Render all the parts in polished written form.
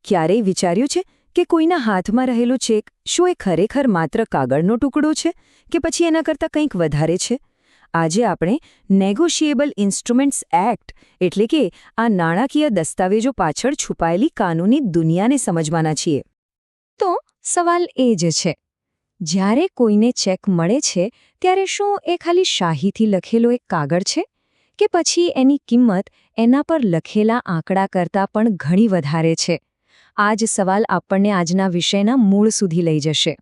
ક્યારેય વિચાર્યું છે કે કોઈના હાથમાં રહેલું ચેક શું એ ખરેખર માત્ર કાગળનો ટુકડો છે કે પછી એના કરતાં કંઈક વધારે છે? આજે આપણે નેગોશિયેબલ ઇન્સ્ટ્રુમેન્ટ્સ એક્ટ એટલે કે આ નાણાકીય દસ્તાવેજો પાછળ છુપાયેલી કાનૂની દુનિયાને સમજવાના છીએ. તો સવાલ એ જ છે, જ્યારે કોઈને ચેક મળે છે ત્યારે શું એ ખાલી શાહીથી લખેલો એક કાગળ છે કે પછી એની કિંમત એના પર લખેલા આંકડા કરતાં પણ ઘણી વધારે છે? આ જ સવાલ આપણને આજના વિષયના મૂળ સુધી લઈ જશે.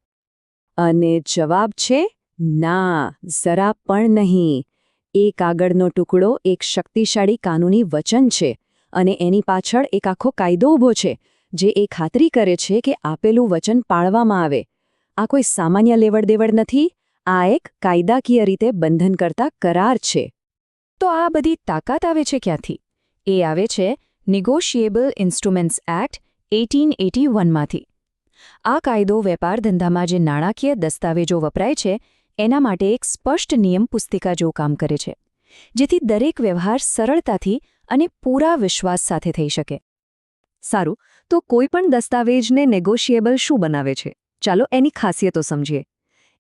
અને જવાબ છે ના, જરા પણ નહીં. એ કાગળનો ટુકડો એક શક્તિશાળી કાનૂની વચન છે અને એની પાછળ એક આખો કાયદો ઊભો છે જે એ ખાતરી કરે છે કે આપેલું વચન પાળવામાં આવે. આ કોઈ સામાન્ય લેવડ-દેવડ નથી, આ એક કાયદાકીય રીતે બંધન કરતા કરાર છે. તો આ બધી તાકાત આવે છે ક્યાંથી? એ આવે છે નેગોશિયેબલ ઇન્સ્ટ્રુમેન્ટ્સ એક્ટ 1881માંથી. આ કાયદો વેપાર ધંધામાં જે નાણાકીય દસ્તાવેજો વપરાય છે એના માટે એક સ્પષ્ટ નિયમ પુસ્તિકા જેવું કામ કરે છે, જેથી દરેક વ્યવહાર સરળતાથી અને પૂરા વિશ્વાસ સાથે થઈ શકે. સારું, તો કોઈ પણ દસ્તાવેજને નેગોશિયેબલ શું બનાવે છે? ચાલો એની ખાસિયતો સમજીએ.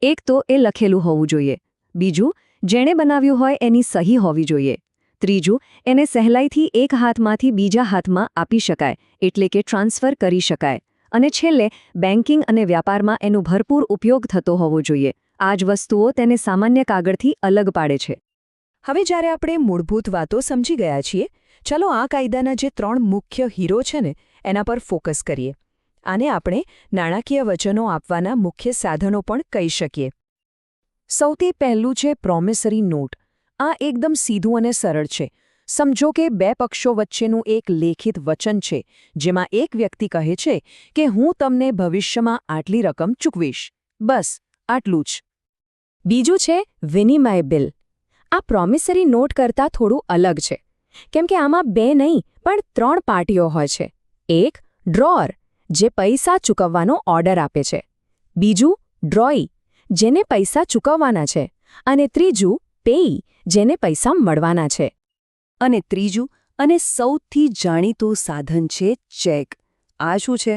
એક તો એ લખેલું હોવું જોઈએ. બીજું, જેણે બનાવ્યું હોય એની સહી હોવી જોઈએ. ત્રીજું, એને સહેલાઈથી એક હાથમાંથી બીજા હાથમાં આપી શકાય એટલે કે ટ્રાન્સફર કરી શકાય. અને છેલ્લે, બેન્કિંગ અને વ્યાપારમાં એનો ભરપૂર ઉપયોગ થતો હોવો જોઈએ. આ જ વસ્તુઓ તેને સામાન્ય કાગળથી અલગ પાડે છે. હવે જ્યારે આપણે મૂળભૂત વાતો સમજી ગયા છીએ, ચાલો આ કાયદાના જે 3 મુખ્ય હીરો છે ને એના પર ફોકસ કરીએ. આને આપણે નાણાકીય વચનો આપવાના મુખ્ય સાધનો પણ કહી શકીએ. સૌથી પહેલું છે પ્રોમિસરી નોટ. આ એકદમ સીધું અને સરળ છે. સમજો કે 2 પક્ષો વચ્ચેનું એક લેખિત વચન છે જેમાં એક વ્યક્તિ કહે છે કે હું તમને ભવિષ્યમાં આટલી રકમ ચૂકવીશ. બસ આટલું જ. બીજું છે વિનિમય બિલ. આ પ્રોમિસરી નોટ કરતાં થોડું અલગ છે, કેમ કે આમાં 2 નહીં પણ 3 પાર્ટીઓ હોય છે. એક ડ્રોઅર, જે પૈસા ચૂકવવાનો ઓર્ડર આપે છે. બીજું ડ્રોઈ, જેને પૈસા ચૂકવવાના છે. અને ત્રીજું પેઈ, જેને પૈસા મળવાના છે. અને ત્રીજું અને સૌથી જાણીતું સાધન છે ચેક. આ શું છે?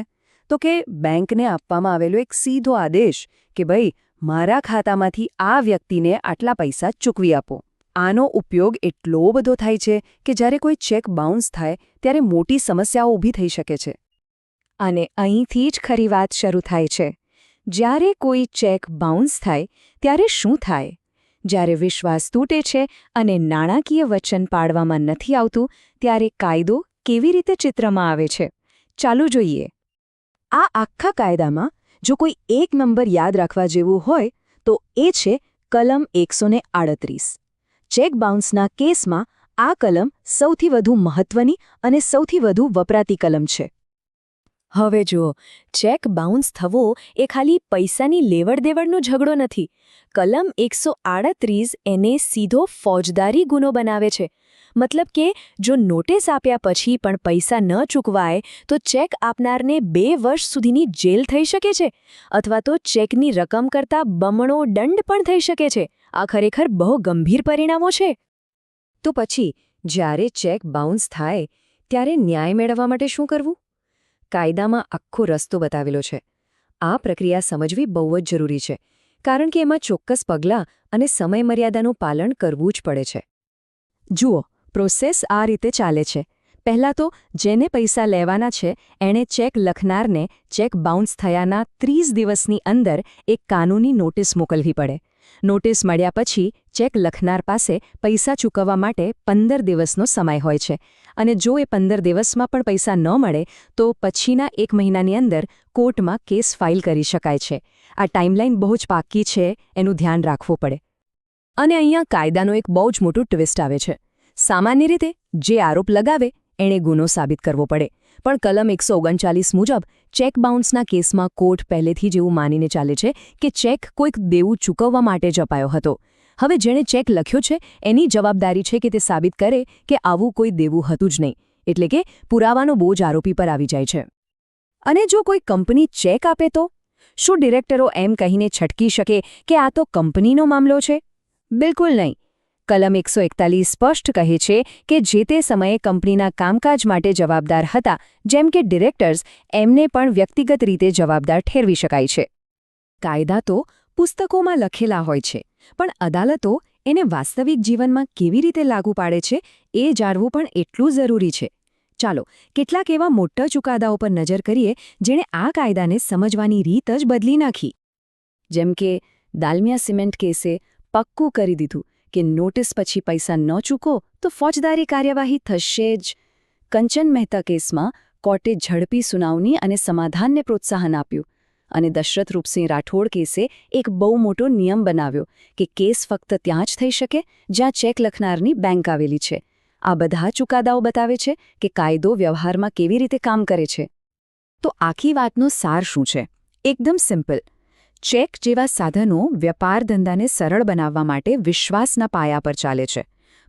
તો કે બેંકને આપવામાં આવેલો એક સીધો આદેશ કે ભાઈ મારા ખાતામાંથી આ વ્યક્તિને આટલા પૈસા ચૂકવી આપો. આનો ઉપયોગ એટલો બધો થાય છે કે જ્યારે કોઈ ચેક બાઉન્સ થાય ત્યારે મોટી સમસ્યાઓ ઊભી થઈ શકે છે. અને અહીંથી જ ખરી વાત શરૂ થાય છે. જ્યારે કોઈ ચેક બાઉન્સ થાય ત્યારે શું થાય? જ્યારે વિશ્વાસ તૂટે છે અને નાણાકીય વચન પાળવામાં નથી આવતું, ત્યારે કાયદો કેવી રીતે ચિત્રમાં આવે છે? ચાલો જોઈએ. આ આખા કાયદામાં જો કોઈ એક નંબર યાદ રાખવા જેવું હોય તો એ છે કલમ 138. ચેક બાઉન્સના કેસમાં આ કલમ સૌથી વધુ મહત્વની અને સૌથી વધુ વપરાતી કલમ છે. હવે જુઓ, ચેક બાઉન્સ થવો એ ખાલી પૈસાની લેવડ-દેવડનો ઝઘડો નથી. કલમ 138 એને સીધો ફોજદારી ગુનો બનાવે છે. મતલબ કે જો નોટિસ આપ્યા પછી પણ પૈસા ન ચૂકવાય તો ચેક આપનારને 2 વર્ષ સુધીની જેલ થઈ શકે છે, અથવા તો ચેકની રકમ કરતાં બમણો દંડ પણ થઈ શકે છે. આ ખરેખર બહુ ગંભીર પરિણામો છે. તો પછી જ્યારે ચેક બાઉન્સ થાય ત્યારે ન્યાય મેળવવા માટે શું કરવું? કાયદામાં આખો રસ્તો બતાવેલો છે. આ પ્રક્રિયા સમજવી બહુ જ જરૂરી છે, કારણ કે એમાં ચોક્કસ પગલાં અને સમયમર્યાદાનું પાલન કરવું જ પડે છે. જુઓ, પ્રોસેસ આ રીતે ચાલે છે. પહેલાં તો જેને પૈસા લેવાના છે એણે ચેક લખનારને ચેક બાઉન્સ થયાના 30 દિવસની અંદર એક કાનૂની નોટિસ મોકલવી પડે. નોટિસ મળ્યા પછી ચેક લખનાર પાસે પૈસા ચૂકવવા માટે 15 દિવસનો સમય હોય છે. અને જો એ 15 દિવસમાં પણ પૈસા ન મળે તો પછીના 1 મહિનાની અંદર કોર્ટમાં કેસ ફાઇલ કરી શકાય છે. આ ટાઈમલાઈન બહુ જ પાક્કી છે, એનું ધ્યાન રાખવું પડે. અને અહીંયા કાયદાનો એક બહુ જ મોટું ટ્વિસ્ટ આવે છે. સામાન્ય રીતે જે આરોપ લગાવે એણે ગુનો સાબિત કરવો પડે, પણ કલમ 139 મુજબ ચેક બાઉન્સના કેસમાં કોર્ટ પહેલેથી જ એવું માનીને ચાલે છે કે ચેક કોઈક દેવું ચૂકવવા માટે જ અપાયો હતો. હવે જેણે ચેક લખ્યો છે એની જવાબદારી છે કે તે સાબિત કરે કે આવું કોઈ દેવું હતું જ નહીં. એટલે કે પુરાવાનો બોજ આરોપી પર આવી જાય છે. અને જો કોઈ કંપની ચેક આપે તો શું ડિરેક્ટરો એમ કહીને છટકી શકે કે આ તો કંપનીનો મામલો છે? બિલકુલ નહીં. કલમ 141 સ્પષ્ટ કહે છે કે જે તે સમયે કંપનીના કામકાજ માટે જવાબદાર હતા, જેમ કે ડિરેક્ટર્સ, એમને પણ વ્યક્તિગત રીતે જવાબદાર ઠેરવી શકાય છે. કાયદા તો પુસ્તકોમાં લખેલા હોય છે, પણ અદાલતો એને વાસ્તવિક જીવનમાં કેવી રીતે લાગુ પાડે છે એ જાણવું પણ એટલું જરૂરી છે. ચાલો કેટલાક એવા મોટા ચુકાદાઓ પર નજર કરીએ જેણે આ કાયદાને સમજવાની રીત જ બદલી નાખી. જેમ કે દાલમિયા સિમેન્ટ કેસે પક્કું કરી દીધું કે નોટિસ પછી પૈસા ન ચૂકો તો ફોજદારી કાર્યવાહી થશે જ. કંચન મહેતા કેસમાં કોર્ટે ઝડપી સુનાવણી અને સમાધાનને પ્રોત્સાહન આપ્યું. અને દશરથ રૂપસિંહ રાઠોડ કેસે એક બહુ મોટો નિયમ બનાવ્યો કે કેસ ફક્ત ત્યાં જ થઈ શકે જ્યાં ચેક લખનારની બેંક આવેલી છે. આ બધા ચુકાદાઓ બતાવે છે કે કાયદો વ્યવહારમાં કેવી રીતે કામ કરે છે. તો આખી વાતનો સાર શું છે? એકદમ સિમ્પલ. ચેક જેવા સાધનો વેપાર ધંધાને સરળ બનાવવા માટે વિશ્વાસના પાયા પર ચાલે છે.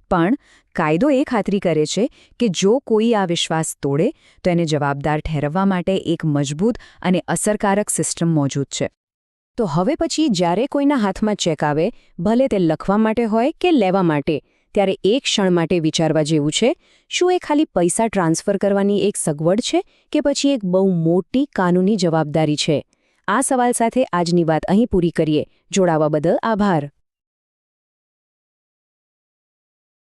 પણ કાયદો એ ખાતરી કરે છે કે જો કોઈ આ વિશ્વાસ તોડે તો એને જવાબદાર ઠેરવવા માટે એક મજબૂત અને અસરકારક સિસ્ટમ મોજૂદ છે. તો હવે પછી જ્યારે કોઈના હાથમાં ચેક આવે, ભલે તે લખવા માટે હોય કે લેવા માટે, ત્યારે એક ક્ષણ માટે વિચારવા જેવું છે, શું એ ખાલી પૈસા ટ્રાન્સફર કરવાની એક સગવડ છે કે પછી એક બહુ મોટી કાનૂની જવાબદારી છે? આ સવાલ સાથે આજની વાત અહીં પૂરી કરીએ. જોડાવા બદલ આભાર.